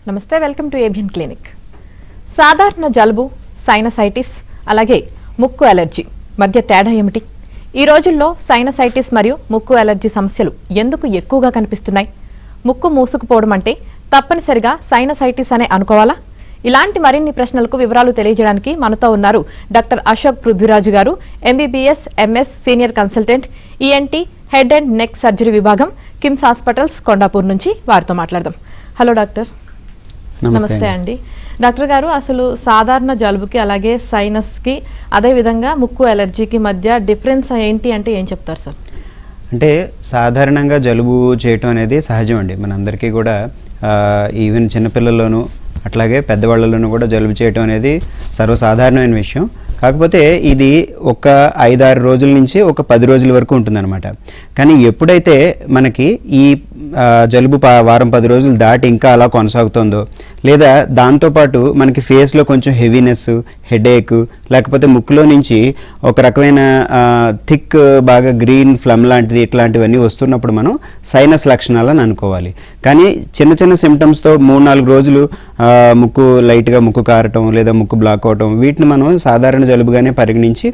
నమస్తే, welcome to ABN clinic. సాధారణ జలుబు, సైనసైటిస్ అలాగే ముక్కు అలర్జీ మధ్య తేడా ఏమిటి? ఈ రోజుల్లో సైనసైటిస్ మరియు ముక్కు అలర్జీ సమస్యలు ఎందుకు ఎక్కువగా కనిపిస్తున్నాయి? ముక్కు మూసుకుపోవడం అంటే తప్పనిసరిగా సైనసైటిస్ అనే అనుకోవాలా? ఇలాంటి మరిన్ని ప్రశ్నలకు వివరాలు తెలియజేయడానికి మనతో ఉన్నారు డాక్టర్ అశోక్ పృథ్వీరాజు గారు, MBBS MS senior consultant, ENT head and neck surgery విభాగం, కిమ్స్ హాస్పిటల్స్ కొండాపూర్ నుంచి. వారితో మాట్లాడదాం. Hello doctor. నమస్తే అండి. డాక్టర్ గారు, అసలు సాధారణ జలుబుకి అలాగే సైనస్కి అదేవిధంగా ముక్కు అలర్జీకి మధ్య డిఫరెన్స్ ఏంటి అంటే ఏం చెప్తారు సార్? అంటే సాధారణంగా జలుబు చేయటం అనేది సహజం అండి. మనందరికీ కూడా ఈవెన్ చిన్నపిల్లల్లోనూ అట్లాగే పెద్దవాళ్ళలోనూ కూడా జలుబు చేయటం అనేది సర్వసాధారణమైన విషయం. కాకపోతే ఇది ఒక 5-6 రోజుల నుంచి ఒక 10 రోజుల వరకు ఉంటుందన్నమాట. కానీ ఎప్పుడైతే మనకి ఈ జలుబు వారం 10 రోజులు దాటి ఇంకా అలా కొనసాగుతుందో, లేదా దాంతోపాటు మనకి ఫేస్లో కొంచెం హెవీనెస్, హెడేక్, లేకపోతే ముక్కులో నుంచి ఒక రకమైన థిక్ బాగా గ్రీన్ ఫ్లమ్ లాంటిది ఇట్లాంటివన్నీ వస్తున్నప్పుడు మనం సైనస్ లక్షణాలని అనుకోవాలి. కానీ చిన్న చిన్న సిమ్టమ్స్తో 3-4 రోజులు ముక్కు లైట్గా ముక్కు కారటం లేదా ముక్కు బ్లాక్ అవటం, వీటిని మనం సాధారణ జలుబుగానే పరిగణించి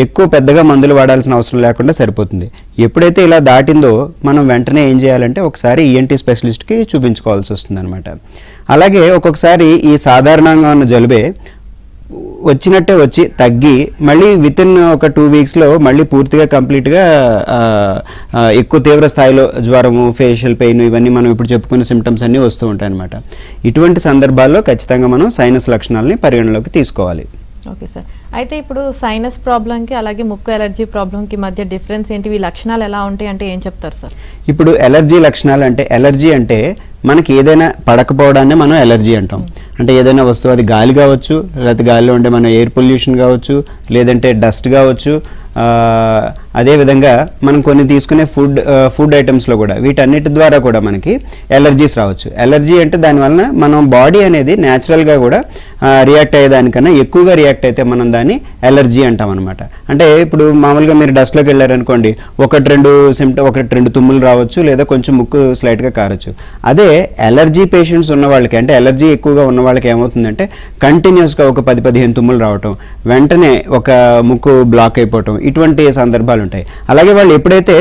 ఎక్కువ పెద్దగా మందులు వాడాల్సిన అవసరం లేకుండా సరిపోతుంది. ఎప్పుడైతే ఇలా దాటిందో మనం వెంటనే ఏం చేయాలంటే ఒకసారి ఈఎన్టీ స్పెషలిస్ట్కి చూపించుకోవాల్సి వస్తుంది అనమాట. అలాగే ఒక్కొక్కసారి ఈ సాధారణంగా ఉన్న జలుబే వచ్చినట్టే వచ్చి తగ్గి మళ్ళీ వితిన్ ఒక 2 వీక్స్లో మళ్ళీ పూర్తిగా కంప్లీట్గా ఎక్కువ తీవ్ర స్థాయిలో జ్వరము, ఫేషియల్ పెయిన్, ఇవన్నీ మనం ఇప్పుడు చెప్పుకున్న సిమ్టమ్స్ అన్నీ వస్తూ ఉంటాయి అన్నమాట. ఇటువంటి సందర్భాల్లో ఖచ్చితంగా మనం సైనస్ లక్షణాలని పరిగణలోకి తీసుకోవాలి. Okay sir. అయితే ఇప్పుడు సైనస్ ప్రాబ్లంకి అలాగే ముక్కు ఎలర్జీ ప్రాబ్లంకి మధ్య డిఫరెన్స్ ఏంటి? ఈ లక్షణాలు ఎలా ఉంటాయి అంటే ఏం చెప్తారు సార్? ఇప్పుడు ఎలర్జీ లక్షణాలు అంటే, ఎలర్జీ అంటే మనకి ఏదైనా పడకపోవడాన్ని మనం ఎలర్జీ అంటాం. అంటే ఏదైనా వస్తువు, అది గాలి కావచ్చు, లేకపోతే గాలిలో ఉండే మన ఎయిర్ పొల్యూషన్ కావచ్చు, లేదంటే డస్ట్ కావచ్చు. అదేవిధంగా మనం కొన్ని తీసుకునే ఫుడ్ ఐటమ్స్లో కూడా వీటన్నిటి ద్వారా కూడా మనకి ఎలర్జీస్ రావచ్చు. ఎలర్జీ అంటే దానివలన మనం బాడీ అనేది న్యాచురల్గా కూడా రియాక్ట్ అయ్యేదానికన్నా ఎక్కువగా రియాక్ట్ అయితే మనం దాన్ని ఎలర్జీ అంటాం అనమాట. అంటే ఇప్పుడు మామూలుగా మీరు డస్ట్లోకి వెళ్ళారనుకోండి, 1-2 తుమ్ములు రావచ్చు, లేదా కొంచెం ముక్కు స్లైట్గా కారచ్చు. అదే ఎలర్జీ పేషెంట్స్ ఉన్న వాళ్ళకి, అంటే ఎలర్జీ ఎక్కువగా ఉన్న వాళ్ళకి ఏమవుతుందంటే కంటిన్యూస్గా ఒక 10-15 తుమ్ములు రావటం, వెంటనే ఒక ముక్కు బ్లాక్ అయిపోవటం, ఇటువంటి సందర్భాలు ఉంటాయి. అలాగే వాళ్ళు ఎప్పుడైతే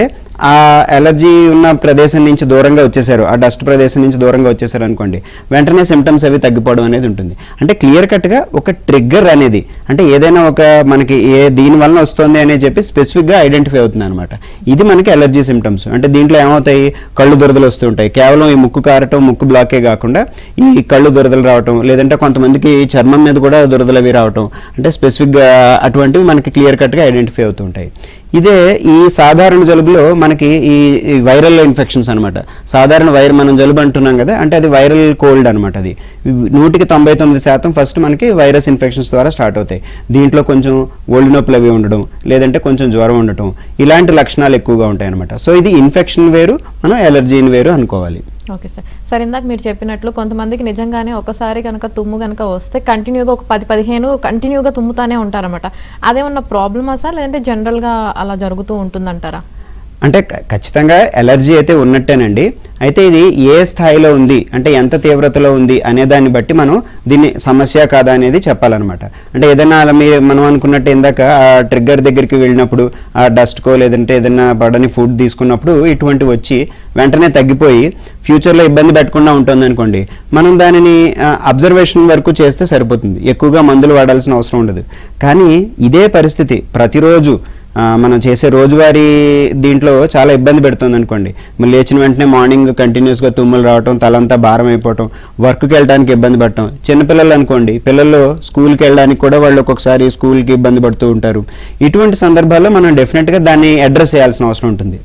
ఆ ఎలర్జీ ఉన్న ప్రదేశం నుంచి దూరంగా వచ్చేసారు, ఆ డస్ట్ ప్రదేశం నుంచి దూరంగా వచ్చేసారు అనుకోండి, వెంటనే సిమ్టమ్స్ అవి తగ్గిపోవడం అనేది ఉంటుంది. అంటే క్లియర్ కట్గా ఒక ట్రిగ్గర్ అనేది, అంటే ఏదైనా ఒక మనకి దీని వలన వస్తుంది అని చెప్పి స్పెసిఫిక్గా ఐడెంటిఫై అవుతుంది అనమాట. ఇది మనకి ఎలర్జీ సిమ్టమ్స్. అంటే దీంట్లో ఏమవుతాయి, కళ్ళు దురదలు వస్తూ ఉంటాయి. కేవలం ఈ ముక్కు కారటం, ముక్కు బ్లాకే కాకుండా ఈ కళ్ళు దురదలు రావటం, లేదంటే కొంతమందికి చర్మం మీద కూడా దురదలు అవి రావటం, అంటే స్పెసిఫిక్గా అటువంటివి మనకి క్లియర్ కట్గా ఐడెంటిఫై అవుతూ ఉంటాయి. ఇదే ఈ సాధారణ జలుబులో మనకి ఈ వైరల్ ఇన్ఫెక్షన్స్ అనమాట. సాధారణ మనం జలుబు అంటున్నాం కదా, అంటే అది వైరల్ కోల్డ్ అనమాట. అది 99% ఫస్ట్ మనకి వైరస్ ఇన్ఫెక్షన్స్ ద్వారా స్టార్ట్ అవుతాయి. దీంట్లో కొంచెం ఒళ్ళు నొప్పులు అవి ఉండడం, లేదంటే కొంచెం జ్వరం ఉండటం, ఇలాంటి లక్షణాలు ఎక్కువగా ఉంటాయి అనమాట. సో ఇది ఇన్ఫెక్షన్ వేరు, మనం ఎలర్జీని వేరు అనుకోవాలి. Okay sir. సార్, ఇందాక మీరు చెప్పినట్లు కొంతమందికి నిజంగానే ఒకసారి కనుక తుమ్ము కనుక వస్తే కంటిన్యూగా ఒక 10-15 కంటిన్యూగా తుమ్ముతానే ఉంటారన్నమాట. అదేమన్నా ప్రాబ్లమా సార్, లేదంటే జనరల్గా అలా జరుగుతూ ఉంటుందంటారా? అంటే ఖచ్చితంగా ఎలర్జీ అయితే ఉన్నట్టేనండి. అయితే ఇది ఏ స్థాయిలో ఉంది, అంటే ఎంత తీవ్రతలో ఉంది అనే దాన్ని బట్టి మనం దీన్ని సమస్య కాదా అనేది చెప్పాలన్నమాట. అంటే ఏదైనా మనం అనుకున్నట్టు ఇందాక ఆ ట్రిగ్గర్ దగ్గరికి వెళ్ళినప్పుడు, ఆ డస్ట్కో లేదంటే ఏదైనా పడని ఫుడ్ తీసుకున్నప్పుడు ఇటువంటి వచ్చి వెంటనే తగ్గిపోయి ఫ్యూచర్లో ఇబ్బంది పెట్టకుండా ఉంటుంది అనుకోండి, మనం దానిని అబ్జర్వేషన్ వరకు చేస్తే సరిపోతుంది. ఎక్కువగా మందులు వాడాల్సిన అవసరం ఉండదు. కానీ ఇదే పరిస్థితి ప్రతిరోజు మనం చేసే రోజువారీ దీంట్లో చాలా ఇబ్బంది పెడుతుంది అనుకోండి, మళ్ళీ లేచిన వెంటనే మార్నింగ్ కంటిన్యూస్గా తుమ్ములు రావటం, తలంతా భారం అయిపోవటం, వర్క్కి వెళ్ళడానికి ఇబ్బంది పడటం. చిన్నపిల్లలు అనుకోండి, పిల్లలు స్కూల్కి వెళ్ళడానికి కూడా వాళ్ళు ఒక్కొక్కసారి స్కూల్కి ఇబ్బంది పడుతూ ఉంటారు. ఇటువంటి సందర్భాల్లో మనం డెఫినెట్గా దాన్ని అడ్రస్ చేయాల్సిన అవసరం ఉంటుంది.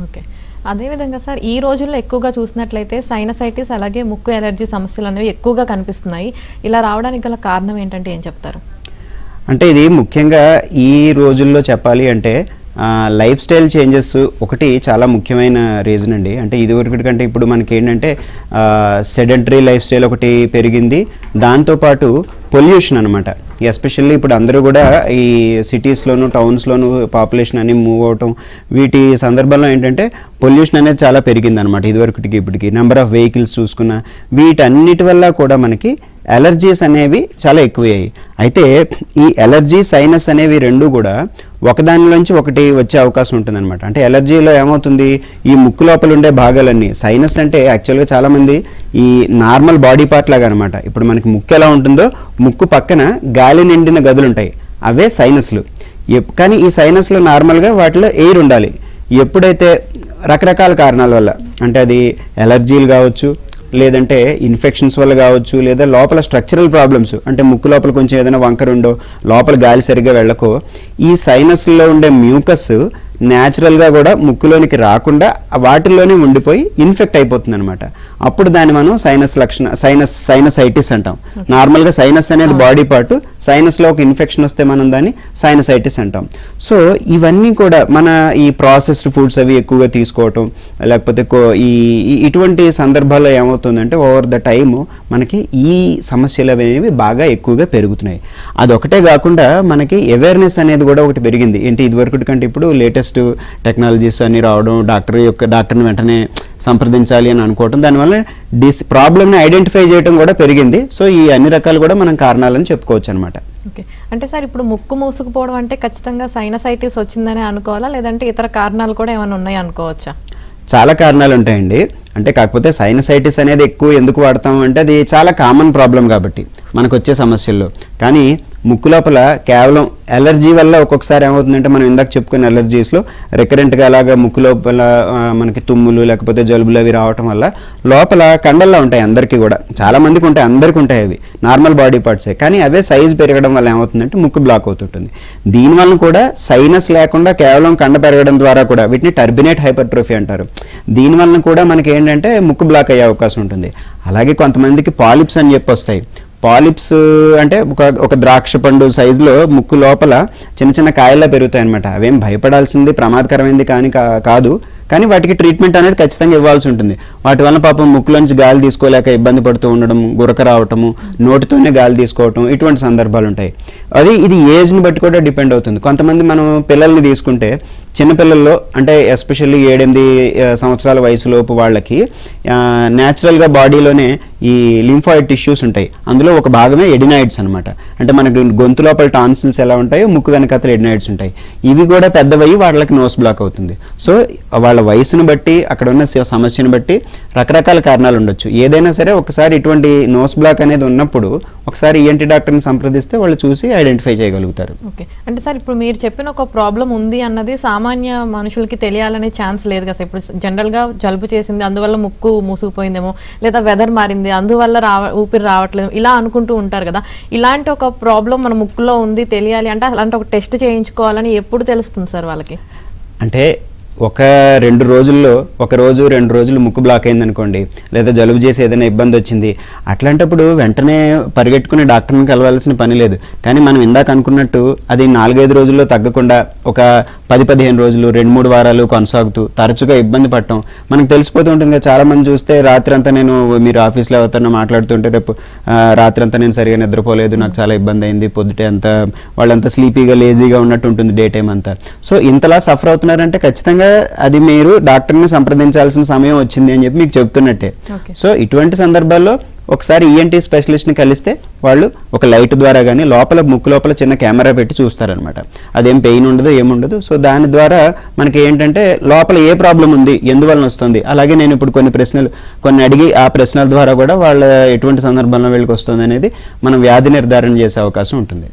ఓకే. అదేవిధంగా సార్, ఈ రోజుల్లో ఎక్కువగా చూసినట్లయితే సైనసైటిస్ అలాగే ముక్కు ఎలర్జీ సమస్యలు అనేవి ఎక్కువగా కనిపిస్తున్నాయి. ఇలా రావడానికి గల కారణం ఏంటంటే ఏం చెప్తారు? అంటే ఇది ముఖ్యంగా ఈ రోజుల్లో చెప్పాలి అంటే లైఫ్ స్టైల్ చేంజెస్ ఒకటి చాలా ముఖ్యమైన రీజన్ అండి. అంటే ఇదివరకటి కంటే ఇప్పుడు మనకి ఏంటంటే సెడెంటరీ లైఫ్ స్టైల్ ఒకటి పెరిగింది. దాంతోపాటు పొల్యూషన్ అనమాట. ఎస్పెషల్లీ ఇప్పుడు అందరూ కూడా ఈ సిటీస్లోను టౌన్స్లోను పాపులేషన్ అని మూవ్ అవటం, వీటి సందర్భంలో ఏంటంటే పొల్యూషన్ అనేది చాలా పెరిగిందనమాట ఇదివరకుటికి ఇప్పటికి. నెంబర్ ఆఫ్ వెహికల్స్ చూసుకున్న వీటన్నిటి వల్ల కూడా మనకి అలర్జీస్ అనేవి చాలా ఎక్కువయ్యాయి. అయితే ఈ అలర్జీ సైనస్ అనేవి రెండు కూడా ఒకదానిలోంచి ఒకటి వచ్చే అవకాశం ఉంటుందన్నమాట. అంటే అలర్జీలో ఏమవుతుంది, ఈ ముక్కు లోపల ఉండే భాగాలన్నీ, సైనస్ అంటే యాక్చువల్గా చాలామంది ఈ నార్మల్ బాడీ పార్ట్ లాగా అనమాట. ఇప్పుడు మనకి ముక్కు ఎలా ఉంటుందో ముక్కు పక్కన గాలి నిండిన గదులు ఉంటాయి, అవే సైనస్లు. కానీ ఈ సైనస్లో నార్మల్గా వాటిలో ఎయిర్ ఉండాలి. ఎప్పుడైతే రకరకాల కారణాల వల్ల, అంటే అది ఎలర్జీలు కావచ్చు, లేదంటే ఇన్ఫెక్షన్స్ వల్ల కావచ్చు, లేదా లోపల స్ట్రక్చరల్ ప్రాబ్లమ్స్, అంటే ముక్కు లోపల కొంచెం ఏదైనా వంకరుండో, లోపల గాలి సరిగ్గా వెళ్ళకో, ఈ సైనస్లో ఉండే మ్యూకస్ న్యాచురల్గా కూడా ముక్కులోనికి రాకుండా వాటిల్లోనే ఉండిపోయి ఇన్ఫెక్ట్ అయిపోతుంది అనమాట. అప్పుడు దాన్ని మనం సైనసైటిస్ అంటాం. నార్మల్గా సైనస్ అనేది బాడీ పార్ట్, సైనస్లో ఒక ఇన్ఫెక్షన్ వస్తే మనం దాన్ని సైనసైటిస్ అంటాం. సో ఇవన్నీ కూడా మన ఈ ప్రాసెస్డ్ ఫుడ్స్ అవి ఎక్కువగా తీసుకోవటం, లేకపోతే ఇటువంటి సందర్భాల్లో ఏమవుతుందంటే ఓవర్ ద టైము మనకి ఈ సమస్యలు అనేవి బాగా ఎక్కువగా పెరుగుతున్నాయి. అదొకటే కాకుండా మనకి అవేర్నెస్ అనేది కూడా ఒకటి పెరిగింది. ఏంటి, ఇదివరకు కంటే ఇప్పుడు లేటెస్ట్ టెక్నాలజీస్ అన్ని రావడం, డాక్టర్ని వెంటనే సంప్రదించాలి అని అనుకోవటం, దానివల్ల ప్రాబ్లమ్ని ఐడెంటిఫై చేయడం కూడా పెరిగింది. సో ఈ అన్ని రకాలు కూడా మనం కారణాలని చెప్పుకోవచ్చు అనమాట. ఓకే, అంటే సార్ ఇప్పుడు ముక్కు మూసుకుపోవడం అంటే ఖచ్చితంగా సైనసైటిస్ వచ్చిందని అనుకోవాలా, లేదంటే ఇతర కారణాలు కూడా ఏమైనా ఉన్నాయి అనుకోవచ్చా? చాలా కారణాలు ఉంటాయండి. అంటే కాకపోతే సైనసైటిస్ అనేది ఎక్కువ ఎందుకు వాడతాం అంటే అది చాలా కామన్ ప్రాబ్లం కాబట్టి మనకు వచ్చే సమస్యల్లో. కానీ ముక్కు లోపల కేవలం ఎలర్జీ వల్ల ఒక్కొక్కసారి ఏమవుతుందంటే, మనం ఇందాక చెప్పుకున్న ఎలర్జీస్లో రికరెంట్గా అలాగా ముక్కు లోపల మనకి తుమ్ములు లేకపోతే జలుబులు అవి రావటం వల్ల లోపల కండల్లో ఉంటాయి, అందరికీ కూడా, చాలా మందికి ఉంటాయి, అందరికీ ఉంటాయి, అవి నార్మల్ బాడీ పార్ట్సే. కానీ అవే సైజ్ పెరగడం వల్ల ఏమవుతుందంటే ముక్కు బ్లాక్ అవుతుంటుంది. దీనివల్ల కూడా సైనస్ లేకుండా కేవలం కండ పెరగడం ద్వారా కూడా, వీటిని టర్బినేట్ హైపర్ట్రోఫీ అంటారు, దీనివల్ల కూడా మనకి ఏంటంటే ముక్కు బ్లాక్ అయ్యే అవకాశం ఉంటుంది. అలాగే కొంతమందికి పాలిప్స్ అని చెప్పి వస్తాయి. పాలిప్స్ అంటే ఒక ద్రాక్ష పండు సైజులో ముక్కు లోపల చిన్న చిన్న కాయల్లా పెరుగుతాయి అనమాట. అవేం భయపడాల్సింది ప్రమాదకరమైంది కాదు, కానీ వాటికి ట్రీట్మెంట్ అనేది ఖచ్చితంగా ఇవ్వాల్సి ఉంటుంది. వాటి వల్ల పాపం ముక్కులోంచి గాలి తీసుకోలేక ఇబ్బంది పడుతూ ఉండడం, గురక రావటము, నోటితోనే గాలి తీసుకోవటం, ఇటువంటి సందర్భాలు ఉంటాయి. ఇది ఏజ్ని బట్టి కూడా డిపెండ్ అవుతుంది. కొంతమంది మనం పిల్లల్ని తీసుకుంటే, చిన్నపిల్లల్లో అంటే ఎస్పెషల్లీ 7-8 సంవత్సరాల వయసులోపు వాళ్ళకి న్యాచురల్గా బాడీలోనే ఈ లింఫాయిడ్ టిష్యూస్ ఉంటాయి. అందులో ఒక భాగమే ఎడినాయిడ్స్ అనమాట. అంటే మనకి గొంతు లోపల టాన్సిల్స్ ఎలా ఉంటాయో ముక్కు వెనకాతల ఎడినాయిడ్స్ ఉంటాయి. ఇవి కూడా పెద్దవయ్యి వాళ్ళకి నోస్ బ్లాక్ అవుతుంది. సో వాళ్ళ వయసును బట్టి, అక్కడ ఉన్న సమస్యను బట్టి రకరకాల కారణాలు ఉండొచ్చు. ఏదైనా సరే ఒకసారి ఇటువంటి నోస్ బ్లాక్ అనేది ఉన్నప్పుడు ఒకసారి ఈఎన్టీ డాక్టర్ని సంప్రదిస్తే వాళ్ళు చూసి ఐడెంటిఫై చేయగలుగుతారు. ఓకే, అంటే సార్ ఇప్పుడు మీరు చెప్పిన ఒక ప్రాబ్లం ఉంది అన్నది సామాన్య మనుషులకి తెలియాలనే ఛాన్స్ లేదు కదా. ఇప్పుడు జనరల్గా జలుబు చేసింది అందువల్ల ముక్కు మూసుకుపోయిందేమో, లేదా వెదర్ మారింది అందువల్ల ఊపిరి రావట్లేదు, ఇలా అనుకుంటూ ఉంటారు కదా. ఇలాంటి ఒక ప్రాబ్లం మన ముక్కులో ఉంది తెలియాలి అంటే అలాంటి ఒక టెస్ట్ చేయించుకోవాలని ఎప్పుడు తెలుస్తుంది సార్ వాళ్ళకి? అంటే 1-2 రోజుల్లో, 1 రోజు 2 రోజులు ముక్కు బ్లాక్ అయింది అనుకోండి, లేదా జలుబు చేసి ఏదైనా ఇబ్బంది వచ్చింది, అట్లాంటప్పుడు వెంటనే పరిగెట్టుకుని డాక్టర్ని కలవాల్సిన పని లేదు. కానీ మనం ఇందాక అనుకున్నట్టు అది 4-5 రోజుల్లో తగ్గకుండా ఒక 10-15 రోజులు, 2-3 వారాలు కొనసాగుతూ తరచుగా ఇబ్బంది పడటం మనకు తెలిసిపోతూ ఉంటుంది కదా. చాలామంది చూస్తే రాత్రి అంతా మీరు ఆఫీస్లో ఎవరితో మాట్లాడుతుంటే, రేపు రాత్రి అంతా నేను సరిగా నిద్రపోలేదు, నాకు చాలా ఇబ్బంది అయింది, పొద్దుటే అంతా వాళ్ళంతా స్లీపీగా లేజీగా ఉన్నట్టు ఉంటుంది డే టైం అంతా. సో ఇంతలా సఫర్ అవుతున్నారంటే ఖచ్చితంగా అది మీరు డాక్టర్ని సంప్రదించాల్సిన సమయం వచ్చింది అని చెప్పి మీకు చెప్తున్నట్టే. సో ఇటువంటి సందర్భాల్లో ఒకసారి ఈఎన్టీ స్పెషలిస్ట్ని కలిస్తే వాళ్ళు ఒక లైట్ ద్వారా కానీ ముక్కు లోపల చిన్న కెమెరా పెట్టి చూస్తారనమాట. అదేం పెయిన్ ఉండదు, ఏముండదు. సో దాని ద్వారా మనకి ఏంటంటే లోపల ఏ ప్రాబ్లం ఉంది, ఎందువలన వస్తుంది, అలాగే నేను ఇప్పుడు కొన్ని అడిగి ఆ ప్రశ్నల ద్వారా కూడా వాళ్ళ ఎటువంటి సందర్భంలో వీళ్ళకి వస్తుంది అనేది మనం వ్యాధి నిర్ధారణ చేసే అవకాశం ఉంటుంది.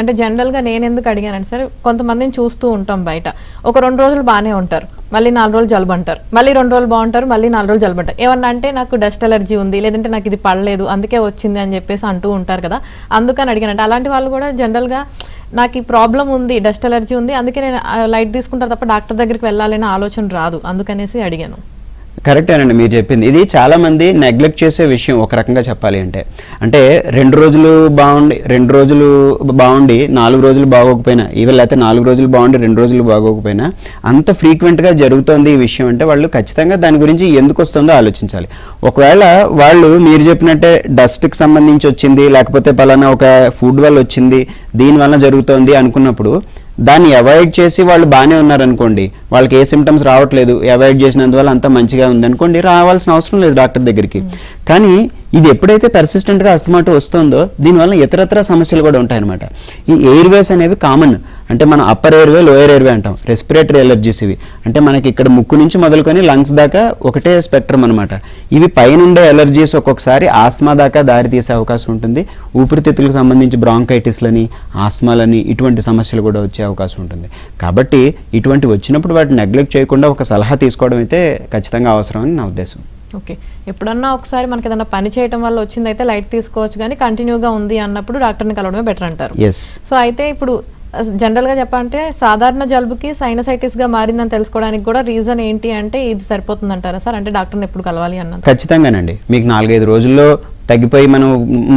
అంటే జనరల్గా నేను ఎందుకు అడిగానంటే సార్, కొంతమందిని చూస్తూ ఉంటాం బయట, ఒక 2 రోజులు బాగానే ఉంటారు, మళ్ళీ 4 రోజులు జలుబు అంటారు, మళ్ళీ 2 రోజులు బాగుంటారు, మళ్ళీ 4 రోజులు జలుబు అంటారు. ఏమన్నా అంటే నాకు డస్ట్ అలర్జీ ఉంది, లేదంటే నాకు ఇది పడలేదు అందుకే వచ్చింది అని చెప్పేసి అంటూ ఉంటారు కదా. అందుకని అడిగానంటే అలాంటి వాళ్ళు కూడా జనరల్గా నాకు ఈ ప్రాబ్లం ఉంది, డస్ట్ అలర్జీ ఉంది, అందుకే నేను లైట్ తీసుకుంటారు తప్ప డాక్టర్ దగ్గరికి వెళ్ళాలనే ఆలోచన రాదు, అందుకనేసి అడిగాను. కరెక్టేనండి మీరు చెప్పింది. ఇది చాలా మంది నెగ్లెక్ట్ చేసే విషయం ఒక రకంగా చెప్పాలి అంటే. అంటే 2 రోజులు బాగుండి 4 రోజులు బాగోకపోయినా, ఈవెన్ లేకపోతే 4 రోజులు బాగుండి 2 రోజులు బాగోకపోయినా అంత ఫ్రీక్వెంట్గా జరుగుతోంది ఈ విషయం అంటే వాళ్ళు ఖచ్చితంగా దాని గురించి ఎందుకు వస్తుందో ఆలోచించాలి. ఒకవేళ వాళ్ళు మీరు చెప్పినట్టే డస్ట్కి సంబంధించి వచ్చింది, లేకపోతే పలానా ఒక ఫుడ్ వల్ల వచ్చింది, దీనివల్ల జరుగుతోంది అనుకున్నప్పుడు దాన్ని అవాయిడ్ చేసి వాళ్ళు బాగానే ఉన్నారనుకోండి, వాళ్ళకి ఏ సిమ్టమ్స్ రావట్లేదు, అవాయిడ్ చేసినందువల్ల అంతా మంచిగా ఉందనుకోండి, రావాల్సిన అవసరం లేదు డాక్టర్ దగ్గరికి. కానీ ఇది ఎప్పుడైతే పర్సిస్టెంట్గా అస్తమాటు వస్తుందో దీనివల్ల ఇతరత్ర సమస్యలు కూడా ఉంటాయన్నమాట. ఈ ఎయిర్వేస్ అనేవి కామన్. అంటే మనం అప్పర్ ఎయిర్వే, లోయర్ ఎయిర్వే అంటాం. రెస్పిరేటరీ ఎలర్జీస్ ఇవి. అంటే మనకి ఇక్కడ ముక్కు నుంచి మొదలుకొని లంగ్స్ దాకా ఒకటే స్పెక్ట్రమ్ అనమాట. ఇవి పైనుండే ఎలర్జీస్ ఒక్కొక్కసారి ఆస్మా దాకా దారి తీసే అవకాశం ఉంటుంది. ఊపిరితిత్తులకు సంబంధించి బ్రాంకైటిస్లని, ఆస్మాలని ఇటువంటి సమస్యలు కూడా వచ్చే అవకాశం ఉంటుంది. కాబట్టి ఇటువంటి వచ్చినప్పుడు వాటిని నెగ్లెక్ట్ చేయకుండా ఒక సలహా తీసుకోవడం అయితే ఖచ్చితంగా అవసరం అని నా ఉద్దేశం. ఓకే, ఎప్పుడన్నా ఒకసారి మనకి ఏదైనా పని చేయడం వల్ల వచ్చిందైతే లైట్ తీసుకోవచ్చు, కానీ కంటిన్యూగా ఉంది అన్నప్పుడు డాక్టర్ని కలవడమే బెటర్ అంటారు. సో అయితే ఇప్పుడు జనరల్గా చెప్పాలంటే సాధారణ జలుబుకి సైనసైటిస్గా మారిందని తెలుసుకోవడానికి కూడా రీజన్ ఏంటి అంటే ఇది సరిపోతుంది అంటారా సార్? అంటే డాక్టర్ని ఎప్పుడు కలవాలి అన్నది? ఖచ్చితంగానండి. మీకు 4-5 రోజుల్లో తగ్గిపోయి మనం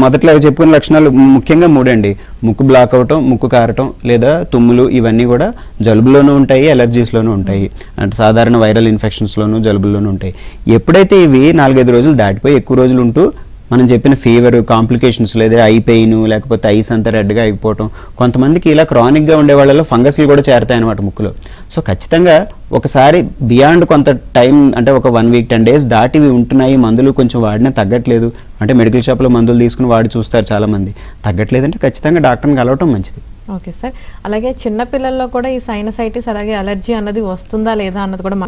మొదట్లో చెప్పుకున్న లక్షణాలు ముఖ్యంగా 3 అండి. ముక్కు బ్లాక్ అవటం, ముక్కు కారటం, లేదా తుమ్ములు, ఇవన్నీ కూడా జలుబులోనూ ఉంటాయి, ఎలర్జీస్లోనూ ఉంటాయి. అంటే సాధారణ వైరల్ ఇన్ఫెక్షన్స్లోనూ జలుబుల్లోనూ ఉంటాయి. ఎప్పుడైతే ఇవి 4-5 రోజులు దాటిపోయి ఎక్కువ రోజులు ఉంటూ మనం చెప్పిన ఫీవర్, కాంప్లికేషన్స్, లేదా ఐ పెయిన్, లేకపోతే ఐస్ అంతా రెడ్గా అయిపోవటం, కొంతమందికి ఇలా క్రానిక్గా ఉండే వాళ్ళలో ఫంగస్లు కూడా చేరతాయి అన్నమాట ముక్కులో. సో ఖచ్చితంగా ఒకసారి బియాండ్ కొంత టైం, అంటే ఒక 1 వీక్ 10 డేస్ దాటివి ఉంటున్నాయి, మందులు కొంచెం వాడినా తగ్గట్లేదు అంటే మెడికల్ షాప్లో మందులు తీసుకుని వాడి చూస్తారు చాలామంది, తగ్గట్లేదంటే ఖచ్చితంగా డాక్టర్ని కలవటం మంచిది. ఓకే సార్, అలాగే చిన్నపిల్లల్లో కూడా ఈ సైనసైటిస్ అలాగే అలర్జీ అన్నది వస్తుందా లేదా అన్నది కూడా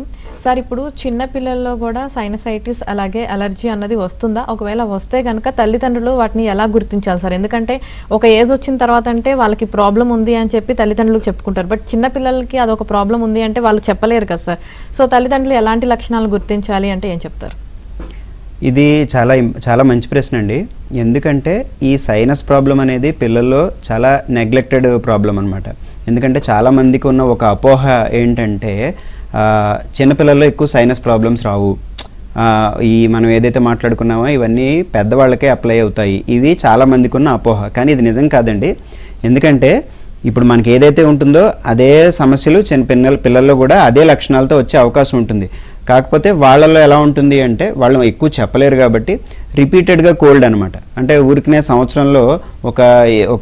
సార్, ఇప్పుడు చిన్నపిల్లల్లో కూడా సైనసైటిస్ అలాగే అలర్జీ అన్నది వస్తుందా? ఒకవేళ వస్తే కనుక తల్లిదండ్రులు వాటిని ఎలా గుర్తించాలి సార్? ఎందుకంటే ఒక ఏజ్ వచ్చిన తర్వాత అంటే వాళ్ళకి ప్రాబ్లం ఉంది అని చెప్పి తల్లిదండ్రులకు చెప్పుకుంటారు, బట్ చిన్నపిల్లలకి అదొక ప్రాబ్లం ఉంది అంటే వాళ్ళు చెప్పలేరు కదా సార్. సో తల్లిదండ్రులు ఎలాంటి లక్షణాలు గుర్తించాలి అంటే ఏం చెప్తారు? ఇది చాలా మంచి ప్రశ్న అండి. ఎందుకంటే ఈ సైనస్ ప్రాబ్లం అనేది పిల్లల్లో చాలా నెగ్లెక్టెడ్ ప్రాబ్లం అనమాట. ఎందుకంటే చాలామందికి ఉన్న ఒక అపోహ ఏంటంటే చిన్నపిల్లల్లో ఎక్కువ సైనస్ ప్రాబ్లమ్స్ రావు, ఈ మనం ఏదైతే మాట్లాడుకున్నామో ఇవన్నీ పెద్దవాళ్ళకే అప్లై అవుతాయి, ఇవి చాలామందికి ఉన్న అపోహ. కానీ ఇది నిజం కాదండి. ఎందుకంటే ఇప్పుడు మనకి ఏదైతే ఉంటుందో అదే సమస్యలు పిల్లల్లో కూడా అదే లక్షణాలతో వచ్చే అవకాశం ఉంటుంది. కాకపోతే వాళ్ళల్లో ఎలా ఉంటుంది అంటే వాళ్ళు ఎక్కువ చెప్పలేరు కాబట్టి రిపీటెడ్గా కోల్డ్ అనమాట. అంటే ఊరికనే సంవత్సరంలో ఒక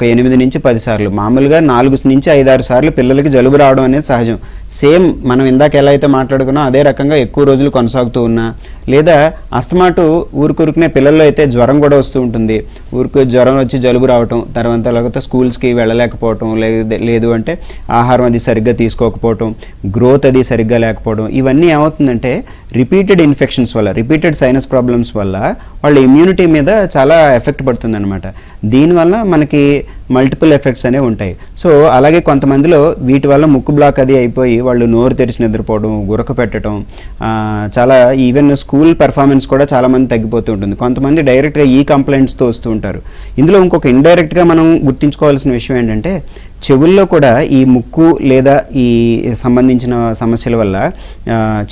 8 నుంచి 10 సార్లు, మామూలుగా 4 నుంచి 5-6 సార్లు పిల్లలకి జలుబు రావడం అనేది సహజం. సేమ్ మనం ఇందాక ఎలా అయితే మాట్లాడుకున్నాం అదే రకంగా ఎక్కువ రోజులు కొనసాగుతూ ఉన్నా, లేదా అస్తమాటు ఊరికూరికనే పిల్లల్లో అయితే జ్వరం కూడా వస్తూ ఉంటుంది. ఊరికి జ్వరం వచ్చి జలుబు రావటం, తర్వాత లేకపోతే స్కూల్స్కి వెళ్ళలేకపోవటం, లేదు అంటే ఆహారం అది సరిగ్గా తీసుకోకపోవటం, గ్రోత్ అది సరిగ్గా లేకపోవడం, ఇవన్నీ ఏమవుతుందంటే రిపీటెడ్ ఇన్ఫెక్షన్స్ వల్ల, రిపీటెడ్ సైనస్ ప్రాబ్లమ్స్ వల్ల వాళ్ళ ఇమ్యూనిటీ మీద చాలా ఎఫెక్ట్ పడుతుంది అనమాట. దీనివల్ల మనకి మల్టిపుల్ ఎఫెక్ట్స్ అనేవి ఉంటాయి. సో అలాగే కొంతమందిలో వీటి వల్ల ముక్కు బ్లాక్ అది అయిపోయి వాళ్ళు నోరు తెరిచి నిద్రపోవడం, గురక పెట్టడం, చాలా ఈవెన్ స్కూల్ పెర్ఫార్మెన్స్ కూడా చాలామంది తగ్గిపోతూ ఉంటుంది. కొంతమంది డైరెక్ట్గా ఈ కంప్లైంట్స్తో వస్తూ ఉంటారు. ఇందులో ఇంకొక ఇండైరెక్ట్గా మనం గుర్తుంచుకోవాల్సిన విషయం ఏంటంటే చెవుల్లో కూడా ఈ ముక్కు లేదా ఈ సంబంధించిన సమస్యల వల్ల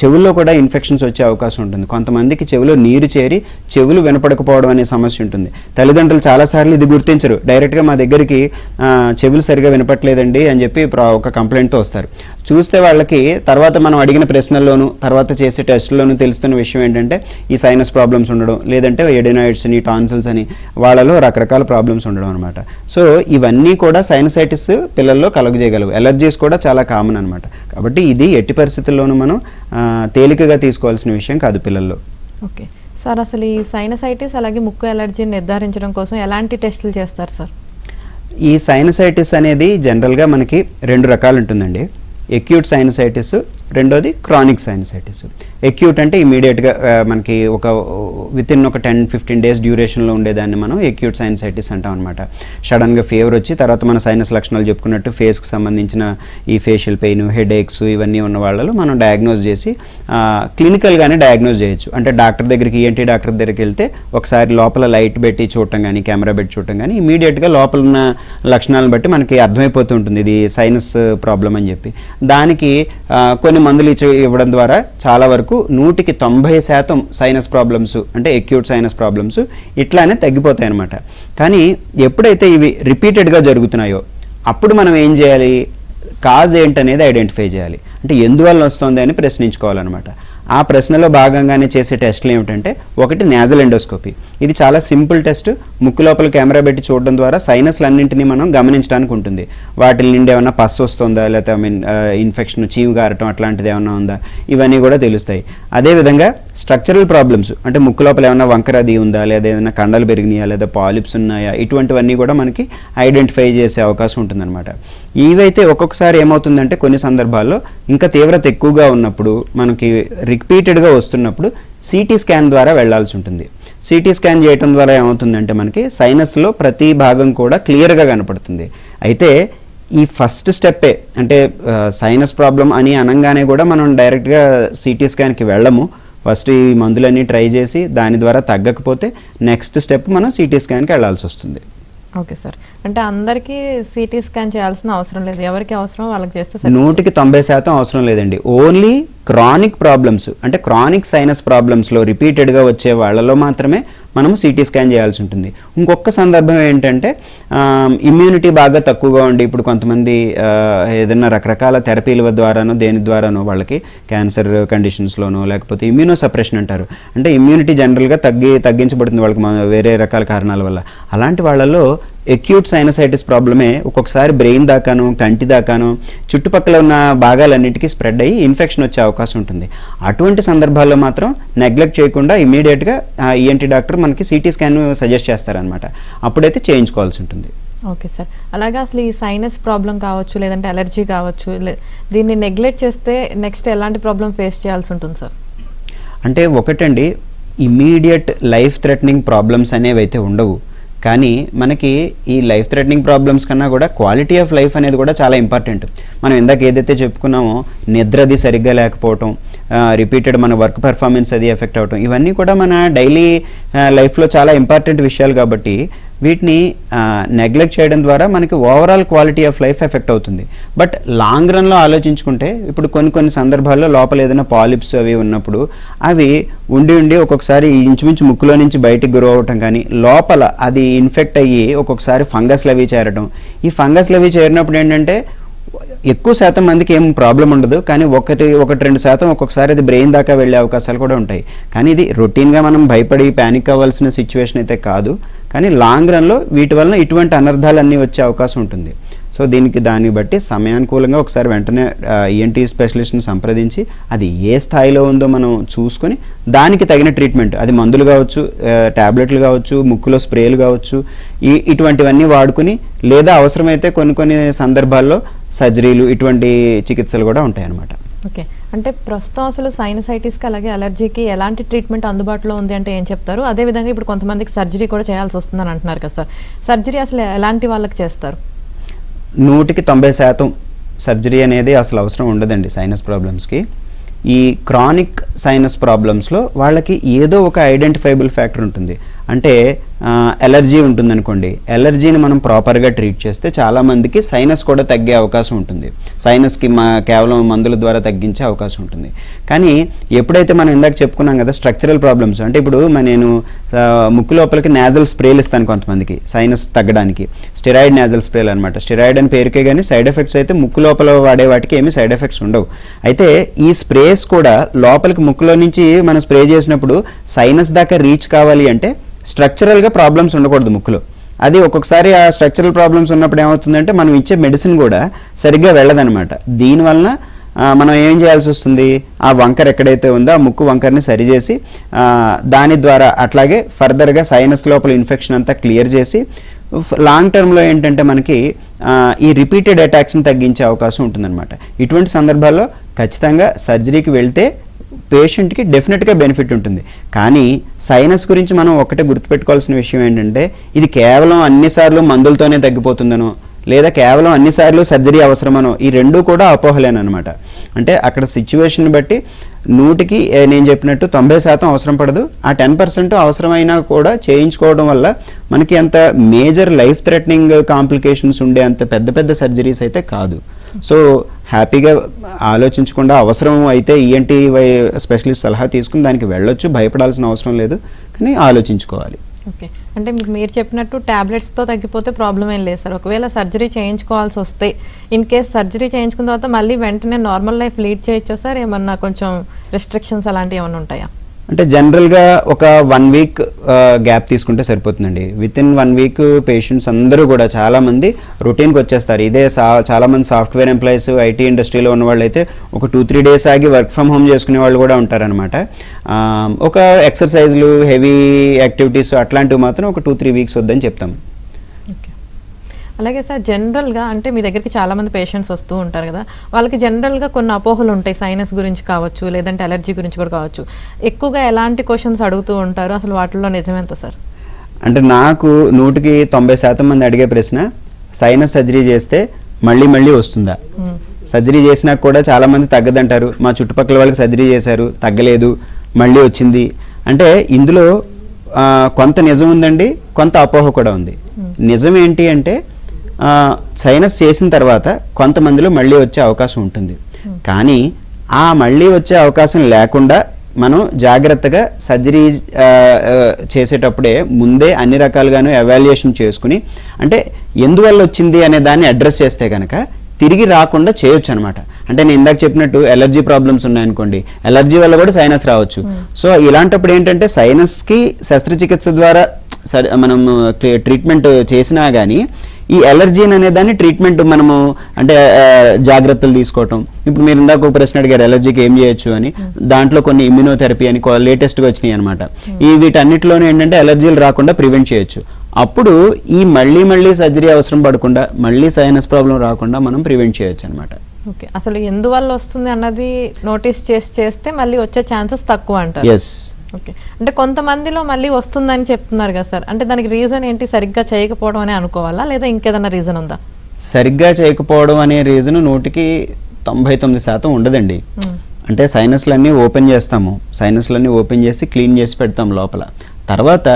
చెవుల్లో కూడా ఇన్ఫెక్షన్స్ వచ్చే అవకాశం ఉంటుంది. కొంతమందికి చెవిలో నీరు చేరి చెవులు వినపడకపోవడం అనే సమస్య ఉంటుంది. తల్లిదండ్రులు చాలాసార్లు ఇది గుర్తించరు, డైరెక్ట్గా మా దగ్గరికి చెవులు సరిగా వినపట్లేదండి అని చెప్పి ఒక కంప్లైంట్తో వస్తారు. చూస్తే వాళ్ళకి తర్వాత మనం అడిగిన ప్రశ్నల్లోనూ తర్వాత చేసే టెస్టుల్లోనూ తెలుస్తున్న విషయం ఏంటంటే ఈ సైనస్ ప్రాబ్లమ్స్ ఉండడం, లేదంటే ఎడినాయిడ్స్ అని, టాన్సిల్స్ అని, వాళ్ళలో రకరకాల ప్రాబ్లమ్స్ ఉండడం అనమాట. సో ఇవన్నీ కూడా సైనసైటిస్ పిల్లల్లో కలుగజేయగలవు. ఎలర్జీస్ కూడా చాలా కామన్ అనమాట. కాబట్టి ఇది ఎట్టి పరిస్థితుల్లోనూ మనం తేలికగా తీసుకోవాల్సిన విషయం కాదు పిల్లల్లో. ఓకే సార్, అసలు ఈ సైనసైటిస్ అలాగే ముక్కు ఎలర్జీని నిర్ధారించడం కోసం ఎలాంటి టెస్టులు చేస్తారు సార్? ఈ సైనసైటిస్ అనేది జనరల్గా మనకి 2 రకాలు ఉంటుందండి. ఎక్యూట్ సైనసైటిస్, రెండోది క్రానిక్ సైనసైటిస్. ఎక్యూట్ అంటే ఇమీడియట్గా మనకి వితిన్ ఒక 10-15 డేస్ డ్యూరేషన్లో ఉండేదాన్ని మనం ఎక్యూట్ సైనసైటిస్ అంటాం అనమాట. సడన్గా ఫీవర్ వచ్చి తర్వాత మన సైనస్ లక్షణాలు చెప్పుకున్నట్టు ఫేస్కి సంబంధించిన ఈ ఫేషియల్ పెయిన్, హెడేక్స్ ఇవన్నీ ఉన్న వాళ్ళలో మనం డయాగ్నోజ్ చేసి క్లినికల్గానే డయాగ్నోజ్ చేయొచ్చు. అంటే డాక్టర్ దగ్గరికి, ఈఎన్టీ డాక్టర్ దగ్గరికి వెళ్తే ఒకసారి లోపల లైట్ పెట్టి చూడటం కానీ, కెమెరా పెట్టి చూడటం కానీ ఇమీడియట్గా లోపల ఉన్న లక్షణాలను బట్టి మనకి అర్థమైపోతూ ఉంటుంది ఇది సైనస్ ప్రాబ్లం అని చెప్పి. దానికి కొన్ని మందులు ఇవ్వడం ద్వారా చాలా వరకు 90% సైనస్ ప్రాబ్లమ్స్ అంటే అక్యూట్ సైనస్ ప్రాబ్లమ్స్ ఇట్లానే తగ్గిపోతాయి అన్నమాట. కానీ ఎప్పుడైతే ఇవి రిపీటెడ్గా జరుగుతున్నాయో అప్పుడు మనం ఏం చేయాలి, కాజ్ ఏంటనేది ఐడెంటిఫై చేయాలి. అంటే ఎందువల్ల వస్తుంది అని ప్రశ్నించుకోవాలన్నమాట. ఆ ప్రశ్నలో భాగంగానే చేసే టెస్టులు ఏమిటంటే, ఒకటి నేజల్ ఎండోస్కోపీ. ఇది చాలా సింపుల్ టెస్ట్. ముక్కు లోపల కెమెరా పెట్టి చూడడం ద్వారా సైనస్లన్నింటినీ మనం గమనించడానికి ఉంటుంది. వాటి నుండి ఏమైనా పస్ వస్తుందా, లేకపోతే ఇన్ఫెక్షన్, చీము గారటం అట్లాంటిది ఏమైనా ఉందా, ఇవన్నీ కూడా తెలుస్తాయి. అదేవిధంగా స్ట్రక్చరల్ ప్రాబ్లమ్స్ అంటే ముక్కు లోపల ఏమైనా వంకరది ఉందా, లేదా ఏదైనా కండలు పెరిగినాయా, లేదా పాలిప్స్ ఉన్నాయా, ఇటువంటివన్నీ కూడా మనకి ఐడెంటిఫై చేసే అవకాశం ఉంటుందన్నమాట. ఇవైతే ఒక్కొక్కసారి ఏమవుతుందంటే కొన్ని సందర్భాల్లో ఇంకా తీవ్రత ఎక్కువగా ఉన్నప్పుడు, మనకి రిపీటెడ్గా వస్తున్నప్పుడు సిటీ స్కాన్ ద్వారా వెళ్లాల్సి ఉంటుంది. సిటీ స్కాన్ చేయటం ద్వారా ఏమవుతుందంటే మనకి సైనస్లో ప్రతి భాగం కూడా క్లియర్గా కనపడుతుంది. అయితే ఈ ఫస్ట్ స్టెప్పే అంటే సైనస్ ప్రాబ్లం అని అనగానే కూడా మనం డైరెక్ట్గా సిటీ స్కాన్కి వెళ్ళము. ఫస్ట్ ఈ మందులన్నీ ట్రై చేసి దాని ద్వారా తగ్గకపోతే నెక్స్ట్ స్టెప్ మనం సిటీ స్కాన్కి వెళ్ళాల్సి వస్తుంది. ఓకే సార్, అంటే అందరికీ సిటీ స్కాన్ చేయాల్సిన అవసరం లేదు, ఎవరికి అవసరం వాళ్ళకి చేస్తే 90% అవసరం లేదండి. ఓన్లీ క్రానిక్ ప్రాబ్లమ్స్ అంటే క్రానిక్ సైనస్ ప్రాబ్లమ్స్లో రిపీటెడ్గా వచ్చే వాళ్ళలో మాత్రమే మనము సిటీ స్కాన్ చేయాల్సి ఉంటుంది. ఇంకొక సందర్భం ఏంటంటే ఇమ్యూనిటీ బాగా తక్కువగా ఉండి, ఇప్పుడు కొంతమంది ఏదైనా రకరకాల థెరపీల ద్వారానో దేని ద్వారానో వాళ్ళకి క్యాన్సర్ కండిషన్స్లోనో లేకపోతే ఇమ్యూనో సప్రెషన్ అంటారు, అంటే ఇమ్యూనిటీ జనరల్గా తగ్గించబడుతుంది వాళ్ళకి వేరే రకాల కారణాల వల్ల. అలాంటి వాళ్ళలో అక్యూట్ సైనసైటిస్ ప్రాబ్లమే ఒక్కొక్కసారి బ్రెయిన్ దాకాను, కంటి దాకాను, చుట్టుపక్కల ఉన్న భాగాలన్నిటికీ స్ప్రెడ్ అయ్యి ఇన్ఫెక్షన్ వచ్చే అవకాశం ఉంటుంది. అటువంటి సందర్భాల్లో మాత్రం నెగ్లెక్ట్ చేయకుండా ఇమీడియట్గా ఈఎన్టీ డాక్టర్ మనకి సిటీ స్కాన్ సజెస్ట్ చేస్తారనమాట. అప్పుడైతే చేయించుకోవాల్సి ఉంటుంది. ఓకే సార్, అలాగే అసలు ఈ సైనస్ ప్రాబ్లం కావచ్చు, లేదంటే అలర్జీ కావచ్చు, దీన్ని నెగ్లెక్ట్ చేస్తే నెక్స్ట్ ఎలాంటి ప్రాబ్లం ఫేస్ చేయాల్సి ఉంటుంది సార్? అంటే ఒకటండి, ఇమీడియట్ లైఫ్ థ్రెటనింగ్ ప్రాబ్లమ్స్ అనేవి అయితే ఉండవు. కానీ మనకి ఈ లైఫ్ థ్రెటనింగ్ ప్రాబ్లమ్స్ కన్నా కూడా క్వాలిటీ ఆఫ్ లైఫ్ అనేది కూడా చాలా ఇంపార్టెంట్. మనం ఇందాక ఏదైతే చెప్పుకున్నామో నిద్రది సరిగ్గా లేకపోవటం, రిపీటెడ్ మన వర్క్ పెర్ఫార్మెన్స్ అది ఎఫెక్ట్ అవటం, ఇవన్నీ కూడా మన డైలీ లైఫ్లో చాలా ఇంపార్టెంట్ విషయాలు కాబట్టి వీటిని నెగ్లెక్ట్ చేయడం ద్వారా మనకి overall quality of life effect అవుతుంది. బట్ లాంగ్ రన్లో ఆలోచించుకుంటే ఇప్పుడు కొన్ని సందర్భాల్లో లోపల ఏదైనా పాలిప్స్ అవి ఉన్నప్పుడు అవి ఉండి ఒక్కొక్కసారి ఇంచుమించు ముక్కులో నుంచి బయటికి గురి అవ్వటం, కానీ లోపల అది ఇన్ఫెక్ట్ అయ్యి ఒక్కొక్కసారి ఫంగస్లు అవి చేరడం. ఈ ఫంగస్లు అవి చేరినప్పుడు ఏంటంటే ఎక్కువ శాతం మందికి ఏం ప్రాబ్లం ఉండదు, కానీ 1-2% ఒక్కొక్కసారి అది బ్రెయిన్ దాకా వెళ్ళే అవకాశాలు కూడా ఉంటాయి. కానీ ఇది రొటీన్గా మనం భయపడి ప్యానిక్ అవ్వాల్సిన సిచ్యువేషన్ అయితే కాదు. కానీ లాంగ్ రన్లో వీటి వలన ఇటువంటి అనర్థాలన్నీ వచ్చే అవకాశం ఉంటుంది. సో దాన్ని బట్టి సమయానుకూలంగా ఒకసారి వెంటనే ఈఎన్టీ స్పెషలిస్ట్ని సంప్రదించి అది ఏ స్థాయిలో ఉందో మనం చూసుకొని దానికి తగిన ట్రీట్మెంట్, అది మందులు కావచ్చు, ట్యాబ్లెట్లు కావచ్చు, ముక్కులో స్ప్రేలు కావచ్చు, ఇటువంటివన్నీ వాడుకుని, లేదా అవసరమైతే కొన్ని సందర్భాల్లో సర్జరీలు, ఇటువంటి చికిత్సలు కూడా ఉంటాయి అన్నమాట. ఓకే, అంటే ప్రస్తుతం అసలు సైనసైటిస్కి అలాగే అలర్జీకి ఎలాంటి ట్రీట్మెంట్ అందుబాటులో ఉంది అంటే ఏం చెప్తారు? అదేవిధంగా ఇప్పుడు కొంతమందికి సర్జరీ కూడా చేయాల్సి వస్తుందని అంటున్నారు కదా సార్, సర్జరీ అసలు ఎలాంటి వాళ్ళకి చేస్తారు? 100% సర్జరీ అనేది అసలు అవసరం ఉండదండి సైనస్ ప్రాబ్లమ్స్కి. ఈ క్రానిక్ సైనస్ ప్రాబ్లమ్స్లో వాళ్ళకి ఏదో ఒక ఐడెంటిఫైబుల్ ఫ్యాక్టర్ ఉంటుంది. అంటే ఎలర్జీ ఉంటుందనుకోండి, ఎలర్జీని మనం ప్రాపర్గా ట్రీట్ చేస్తే చాలామందికి సైనస్ కూడా తగ్గే అవకాశం ఉంటుంది. సైనస్కి కేవలం మందుల ద్వారా తగ్గించే అవకాశం ఉంటుంది. కానీ ఎప్పుడైతే మనం ఇందాక చెప్పుకున్నాం కదా స్ట్రక్చరల్ ప్రాబ్లమ్స్, అంటే ఇప్పుడు నేను ముక్కు లోపలికి నేజల్ స్ప్రేలు ఇస్తాను కొంతమందికి సైనస్ తగ్గడానికి, స్టెరాయిడ్ నేజల్ స్ప్రేలు అనమాట. స్టెరాయిడ్ అని పేరుకే కానీ సైడ్ ఎఫెక్ట్స్ అయితే ముక్కు లోపల వాడే వాటికి ఏమీ సైడ్ ఎఫెక్ట్స్ ఉండవు. అయితే ఈ స్ప్రేస్ కూడా లోపలికి ముక్కులో నుంచి మనం స్ప్రే చేసినప్పుడు సైనస్ దాకా రీచ్ కావాలి అంటే స్ట్రక్చరల్గా ప్రాబ్లమ్స్ ఉండకూడదు ముక్కులో. అది ఒక్కొక్కసారి ఆ స్ట్రక్చరల్ ప్రాబ్లమ్స్ ఉన్నప్పుడు ఏమవుతుందంటే మనం ఇచ్చే మెడిసిన్ కూడా సరిగ్గా వెళ్ళదనమాట. దీనివలన మనం ఏం చేయాల్సి వస్తుంది, ఆ వంకర్ ఎక్కడైతే ఉందో ఆ ముక్కు వంకర్ని సరిచేసి దాని ద్వారా అట్లాగే ఫర్దర్గా సైనస్ లోపల ఇన్ఫెక్షన్ అంతా క్లియర్ చేసి లాంగ్ టర్మ్లో ఏంటంటే మనకి ఈ రిపీటెడ్ అటాక్స్ని తగ్గించే అవకాశం ఉంటుందన్నమాట. ఇటువంటి సందర్భాల్లో ఖచ్చితంగా సర్జరీకి వెళ్తే పేషెంట్కి డెఫినెట్గా బెనిఫిట్ ఉంటుంది. కానీ సైనస్ గురించి మనం ఒకటే గుర్తుపెట్టుకోవాల్సిన విషయం ఏంటంటే ఇది కేవలం అన్నిసార్లు మందులతోనే తగ్గిపోతుందనో లేదా కేవలం అన్నిసార్లు సర్జరీ అవసరమనో ఈ రెండూ కూడా అపోహలేనమాట. అంటే అక్కడ సిచ్యువేషన్ బట్టి 100కి నేను చెప్పినట్టు 90% అవసరం పడదు. ఆ 10% అవసరమైనా కూడా చేయించుకోవడం వల్ల మనకి అంత మేజర్ లైఫ్ థ్రెటనింగ్ కాంప్లికేషన్స్ ఉండే అంత పెద్ద సర్జరీస్ అయితే కాదు. సో హ్యాపీగా ఆలోచించకుండా అవసరం అయితే ఈఎన్టీ స్పెషలిస్ట్ సలహా తీసుకుని దానికి వెళ్ళొచ్చు, భయపడాల్సిన అవసరం లేదు, కానీ ఆలోచించుకోవాలి. ఓకే, అంటే మీరు చెప్పినట్టు ట్యాబ్లెట్స్తో తగ్గిపోతే ప్రాబ్లం ఏం లేదు సార్. ఒకవేళ సర్జరీ చేయించుకోవాల్సి వస్తే ఇన్ కేస్ సర్జరీ చేయించుకున్న తర్వాత మళ్ళీ వెంటనే నార్మల్ లైఫ్ లీడ్ చేయొచ్చా సార్? ఏమన్నా కొంచెం రెస్ట్రిక్షన్స్ అలాంటివి ఏమైనా ఉంటాయా? అంటే జనరల్గా ఒక 1 వీక్ గ్యాప్ తీసుకుంటే సరిపోతుందండి. విత్ ఇన్ 1 వీక్ పేషెంట్స్ అందరూ కూడా చాలామంది రొటీన్కి వచ్చేస్తారు. ఇదే చాలామంది సాఫ్ట్వేర్ ఎంప్లాయీస్, ఐటీ ఇండస్ట్రీలో ఉన్న వాళ్ళు అయితే ఒక 2-3 డేస్ ఆగి వర్క్ ఫ్రమ్ హోమ్ చేసుకునే వాళ్ళు కూడా ఉంటారనమాట. ఒక ఎక్సర్సైజ్లు, హెవీ యాక్టివిటీస్ అట్లాంటివి మాత్రం ఒక 2-3 వీక్స్ వద్దని చెప్తాం. అలాగే సార్, జనరల్గా అంటే మీ దగ్గరికి చాలామంది పేషెంట్స్ వస్తూ ఉంటారు కదా, వాళ్ళకి జనరల్గా కొన్ని అపోహలు ఉంటాయి, సైనస్ గురించి కావచ్చు, లేదంటే అలర్జీ గురించి కూడా కావచ్చు. ఎక్కువగా ఎలాంటి క్వశ్చన్స్ అడుగుతూ ఉంటారు, అసలు వాటిల్లో నిజమేంత సార్? అంటే నాకు 100% మంది అడిగే ప్రశ్న, సైనస్ సర్జరీ చేస్తే మళ్ళీ మళ్ళీ వస్తుందా? సర్జరీ చేసినా కూడా చాలామంది తగ్గదంటారు. మా చుట్టుపక్కల వాళ్ళకి సర్జరీ చేశారు, తగ్గలేదు, మళ్ళీ వచ్చింది. అంటే ఇందులో కొంత నిజం ఉందండి, కొంత అపోహ కూడా ఉంది. నిజం ఏంటి అంటే సైనస్ చేసిన తర్వాత కొంతమందిలో మళ్ళీ వచ్చే అవకాశం ఉంటుంది. కానీ ఆ మళ్ళీ వచ్చే అవకాశం లేకుండా మనం జాగ్రత్తగా సర్జరీ చేసేటప్పుడే ముందే అన్ని రకాలుగాను ఎవాల్యుయేషన్ చేసుకుని, అంటే ఎందువల్ల వచ్చింది అనే దాన్ని అడ్రస్ చేస్తే కనుక తిరిగి రాకుండా చేయొచ్చు అనమాట. అంటే నేను ఇందాక చెప్పినట్టు ఎలర్జీ ప్రాబ్లమ్స్ ఉన్నాయనుకోండి, ఎలర్జీ వల్ల కూడా సైనస్ రావచ్చు. సో ఇలాంటప్పుడు ఏంటంటే సైనస్కి శస్త్రచికిత్స ద్వారా మనం ట్రీట్మెంట్ చేసినా కానీ ఈ ఎలర్జీని అనే దాన్ని ట్రీట్మెంట్ మనము అంటే జాగ్రత్తలు తీసుకోవటం. ఇప్పుడు మీరు ఇందాక ఒక ప్రశ్న అడిగారు ఎలర్జీకి ఏం చేయొచ్చు అని, దాంట్లో కొన్ని ఇమ్యూనోథెరపీ అని లేటెస్ట్గా వచ్చినాయి అనమాట. ఈ వీటన్నిటిలోనే ఏంటంటే ఎలర్జీలు రాకుండా ప్రివెంట్ చేయొచ్చు. అప్పుడు ఈ మళ్ళీ సర్జరీ అవసరం పడకుండా, మళ్ళీ సైనస్ ప్రాబ్లం రాకుండా మనం ప్రివెంట్ చేయొచ్చు అనమాట. ఓకే, అసలు ఎందువల్ల వస్తుంది అన్నది నోటీస్ చేస్తే మళ్ళీ వచ్చే ఛాన్సెస్ తక్కువ అంటారు. ఎస్. ఓకే, అంటే కొంతమందిలో మళ్ళీ వస్తుందని చెప్తున్నారు కదా సార్, అంటే దానికి రీజన్ ఏంటి? సరిగ్గా చేయకపోవడం అని అనుకోవాలా, లేదా ఇంకేదైనా రీజన్ ఉందా? సరిగ్గా చేయకపోవడం అనే రీజన్ 99% ఉండదండి. అంటే సైనస్లన్నీ ఓపెన్ చేస్తాము, సైనస్లన్నీ ఓపెన్ చేసి క్లీన్ చేసి పెడతాం లోపల. తర్వాత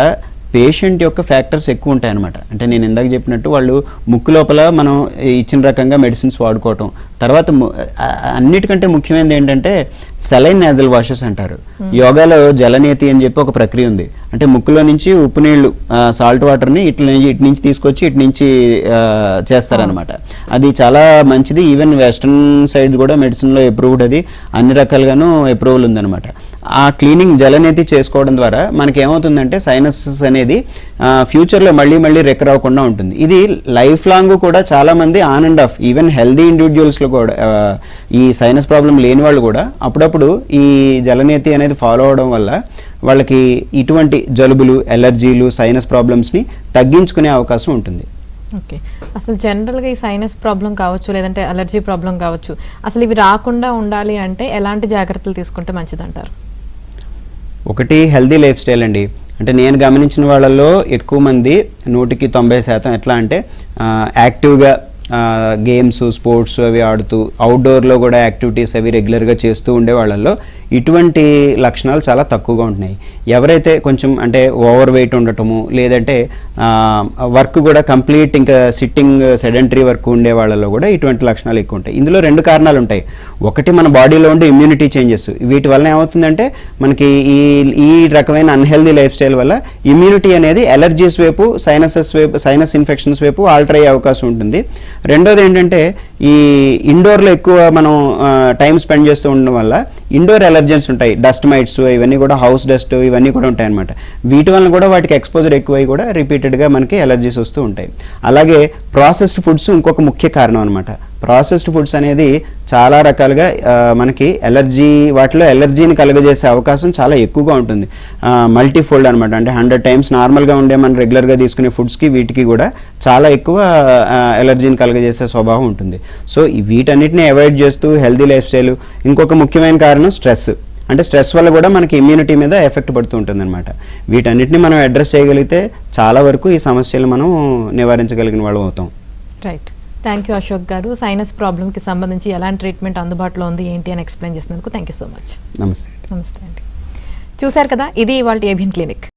పేషెంట్ యొక్క ఫ్యాక్టర్స్ ఎక్కువ ఉంటాయి అనమాట. అంటే నేను ఇందాక చెప్పినట్టు వాళ్ళు ముక్కు లోపల మనం ఇచ్చిన రకంగా మెడిసిన్స్ వాడుకోవటం, తర్వాత అన్నిటికంటే ముఖ్యమైనది ఏంటంటే సెలైన్ నేజల్ వాషెస్ అంటారు. యోగాలో జలనేతి అని చెప్పి ఒక ప్రక్రియ ఉంది. అంటే ముక్కులో నుంచి ఉప్పు నీళ్లు, సాల్ట్ వాటర్ని ఇటు నుంచి తీసుకొచ్చి ఇటు నుంచి చేస్తారనమాట. అది చాలా మంచిది. ఈవెన్ వెస్ట్రన్ సైడ్ కూడా మెడిసిన్లో అప్రూవ్డ్, అది అన్ని రకాలుగాను అప్రూవల్ ఉందన్నమాట. ఆ క్లీనింగ్ జలనేతి చేసుకోవడం ద్వారా మనకి ఏమవుతుందంటే సైనస్ అనేది ఫ్యూచర్లో మళ్ళీ రికవర్ అవ్వకుండా ఉంటుంది. ఇది లైఫ్ లాంగ్ కూడా చాలామంది on and off, even healthy ఇండివిజువల్స్లో కూడా ఈ సైనస్ ప్రాబ్లం లేని వాళ్ళు కూడా అప్పుడప్పుడు ఈ జలనేతి అనేది ఫాలో అవడం వల్ల వాళ్ళకి ఇటువంటి జలుబులు, ఎలర్జీలు, సైనస్ ప్రాబ్లమ్స్ని తగ్గించుకునే అవకాశం ఉంటుంది. ఓకే, అసలు జనరల్గా ఈ సైనస్ ప్రాబ్లం కావచ్చు, లేదంటే అలర్జీ ప్రాబ్లం కావచ్చు, అసలు ఇవి రాకుండా ఉండాలి అంటే ఎలాంటి జాగ్రత్తలు తీసుకుంటే మంచిదంటారు? ఒకటి హెల్దీ లైఫ్ స్టైల్ అండి. అంటే నేను గమనించిన వాళ్ళల్లో ఎక్కువ మంది 100% ఎట్లా అంటే యాక్టివ్గా గేమ్స్, స్పోర్ట్స్ అవి ఆడుతూ, అవుట్డోర్లో కూడా యాక్టివిటీస్ అవి రెగ్యులర్గా చేస్తూ ఉండే వాళ్ళల్లో ఇటువంటి లక్షణాలు చాలా తక్కువగా ఉంటున్నాయి. ఎవరైతే కొంచెం అంటే ఓవర్ వెయిట్ ఉండటము, లేదంటే వర్క్ కూడా కంప్లీట్ ఇంకా సిట్టింగ్ సెడెంటరీ వర్క్ ఉండే వాళ్ళలో కూడా ఇటువంటి లక్షణాలు ఎక్కువ ఉంటాయి. ఇందులో 2 కారణాలు ఉంటాయి. ఒకటి మన బాడీలో ఉండే ఇమ్యూనిటీ చేంజెస్. వీటి వల్ల ఏమవుతుందంటే మనకి ఈ రకమైన అన్హెల్దీ లైఫ్ స్టైల్ వల్ల ఇమ్యూనిటీ అనేది ఎలర్జీస్ వైపు, సైనస్ ఇన్ఫెక్షన్స్ వైపు ఆల్టర్ అయ్యే అవకాశం ఉంటుంది. రెండోది ఏంటంటే ఈ ఇండోర్లో ఎక్కువ మనం టైం స్పెండ్ చేస్తూ ఉండడం వల్ల ఇండోర్ ఎలర్జెన్స్ ఉంటాయి. డస్ట్ మైట్స్ ఇవన్నీ కూడా, హౌస్ డస్ట్ ఇవన్నీ కూడా ఉంటాయి అనమాట. వీటి వల్ల కూడా వాటికి ఎక్స్పోజర్ ఎక్కువై కూడా రిపీటెడ్గా మనకి ఎలర్జీస్ వస్తూ ఉంటాయి. అలాగే ప్రాసెస్డ్ ఫుడ్స్ ఇంకొక ముఖ్య కారణం అనమాట. ప్రాసెస్డ్ ఫుడ్స్ అనేది చాలా రకాలుగా మనకి వాటిలో ఎలర్జీని కలుగజేసే అవకాశం చాలా ఎక్కువగా ఉంటుంది. మల్టీఫోల్డ్ అనమాట. అంటే 100 టైమ్స్ నార్మల్గా ఉండే మనం రెగ్యులర్గా తీసుకునే ఫుడ్స్కి వీటికి కూడా చాలా ఎక్కువ ఎలర్జీని కలుగజేసే స్వభావం ఉంటుంది. సో వీటన్నిటిని అవాయిడ్ చేస్తూ హెల్దీ లైఫ్ స్టైల్. ఇంకొక ముఖ్యమైన కారణం స్ట్రెస్. అంటే స్ట్రెస్ వల్ల కూడా మనకి ఇమ్యూనిటీ మీద ఎఫెక్ట్ పడుతూ ఉంటుంది అనమాట. వీటన్నిటిని మనం అడ్రస్ చేయగలిగితే చాలా వరకు ఈ సమస్యలు మనం నివారించగలిగిన వాళ్ళం అవుతాం. Right, thank you Ashok garu. Sinus ప్రాబ్లంకి సంబంధించి ఎలాంటి ట్రీట్మెంట్ అందుబాటులో ఉంది ఏంటి అని ఎక్స్ప్లెయిన్ చేసినందుకు థ్యాంక్ యూ సో మచ్. నమస్తే. నమస్తే అండి. చూశారు కదా, ఇది ఇవాళ ఏబిఎన్ క్లినిక్.